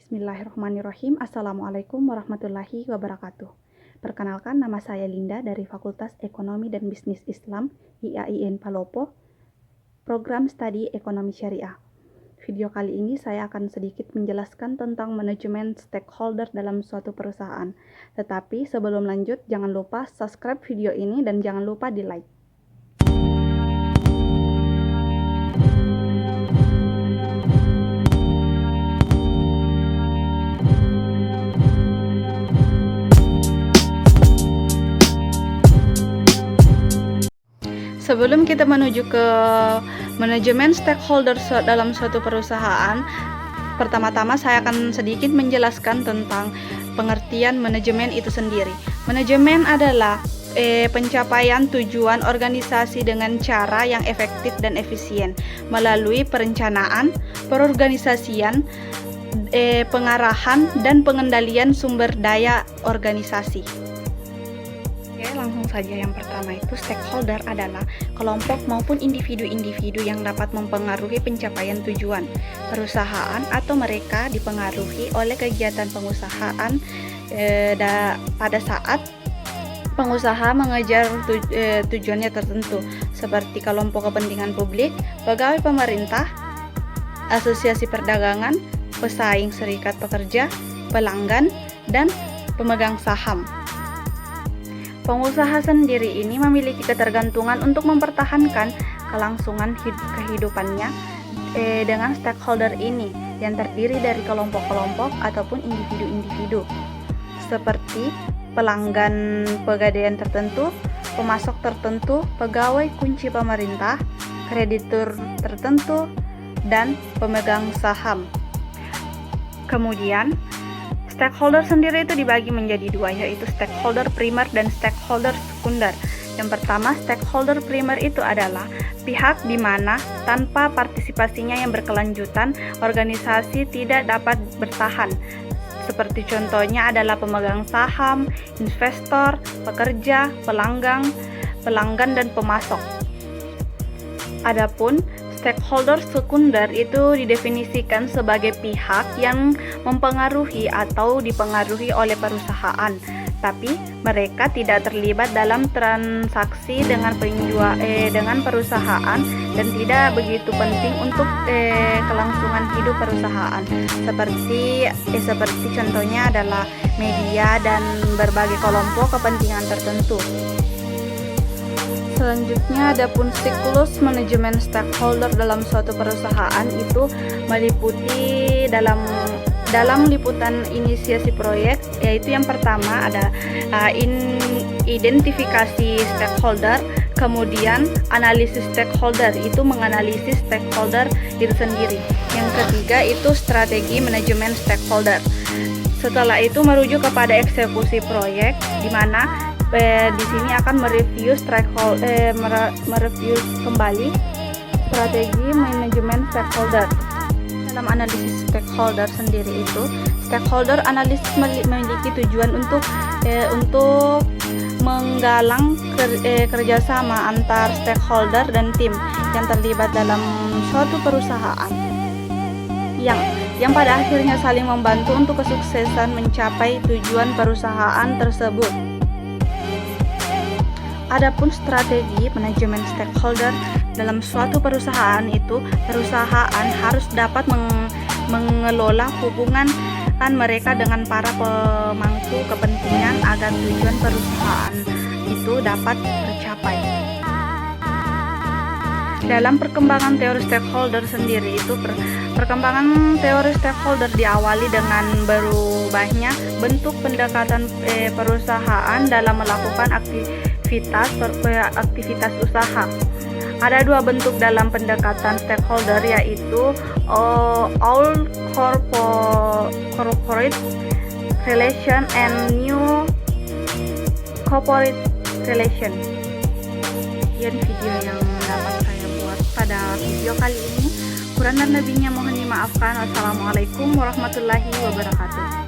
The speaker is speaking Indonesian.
Bismillahirrahmanirrahim. Assalamualaikum warahmatullahi wabarakatuh. Perkenalkan, nama saya Linda dari Fakultas Ekonomi dan Bisnis Islam IAIN Palopo, Program Studi Ekonomi Syariah. Video kali ini saya akan sedikit menjelaskan tentang manajemen stakeholder dalam suatu perusahaan. Tetapi sebelum lanjut, jangan lupa subscribe video ini dan jangan lupa di like. Sebelum kita menuju ke manajemen stakeholder dalam suatu perusahaan, pertama-tama saya akan sedikit menjelaskan tentang pengertian manajemen itu sendiri. Manajemen adalah pencapaian tujuan organisasi dengan cara yang efektif dan efisien melalui perencanaan, perorganisasian, pengarahan, dan pengendalian sumber daya organisasi. Oke, langsung saja. Yang pertama itu stakeholder adalah kelompok maupun individu-individu yang dapat mempengaruhi pencapaian tujuan perusahaan atau mereka dipengaruhi oleh kegiatan pengusahaan pada saat pengusaha mengejar tujuannya tertentu, seperti kelompok kepentingan publik, pegawai pemerintah, asosiasi perdagangan, pesaing serikat pekerja, pelanggan, dan pemegang saham. Pengusaha sendiri ini memiliki ketergantungan untuk mempertahankan kelangsungan kehidupannya dengan stakeholder ini yang terdiri dari kelompok-kelompok ataupun individu-individu seperti pelanggan pegadaian tertentu, pemasok tertentu, pegawai kunci pemerintah, kreditur tertentu, dan pemegang saham. Kemudian stakeholder sendiri itu dibagi menjadi dua, yaitu stakeholder primer dan stakeholder sekunder. Yang pertama, stakeholder primer itu adalah pihak di mana tanpa partisipasinya yang berkelanjutan, organisasi tidak dapat bertahan. Seperti contohnya adalah pemegang saham, investor, pekerja, pelanggan, dan pemasok. Adapun stakeholder sekunder itu didefinisikan sebagai pihak yang mempengaruhi atau dipengaruhi oleh perusahaan, tapi mereka tidak terlibat dalam transaksi dengan perusahaan dan tidak begitu penting untuk kelangsungan hidup perusahaan. Seperti contohnya adalah media dan berbagai kelompok kepentingan tertentu. Selanjutnya, adapun siklus manajemen stakeholder dalam suatu perusahaan itu meliputi dalam liputan inisiasi proyek, yaitu yang pertama ada identifikasi stakeholder, kemudian analisis stakeholder, itu menganalisis stakeholder itu sendiri. Yang ketiga itu strategi manajemen stakeholder. Setelah itu merujuk kepada eksekusi proyek, di mana di sini akan mereview kembali strategi manajemen stakeholder. Dalam analisis stakeholder sendiri itu, stakeholder analisis memiliki tujuan untuk menggalang kerjasama antar stakeholder dan tim yang terlibat dalam suatu perusahaan yang pada akhirnya saling membantu untuk kesuksesan mencapai tujuan perusahaan tersebut. Adapun strategi manajemen stakeholder dalam suatu perusahaan itu, perusahaan harus dapat mengelola hubungan mereka dengan para pemangku kepentingan agar tujuan perusahaan itu dapat tercapai. Dalam perkembangan teori stakeholder sendiri itu, perkembangan teori stakeholder diawali dengan berubahnya bentuk pendekatan perusahaan dalam melakukan aktivitas usaha. Ada dua bentuk dalam pendekatan stakeholder, yaitu Old Corporate Relation and New Corporate Relation. Sekian video yang dapat saya buat pada video kali ini. Kurang dan lebihnya mohon dimaafkan. Wassalamualaikum warahmatullahi wabarakatuh.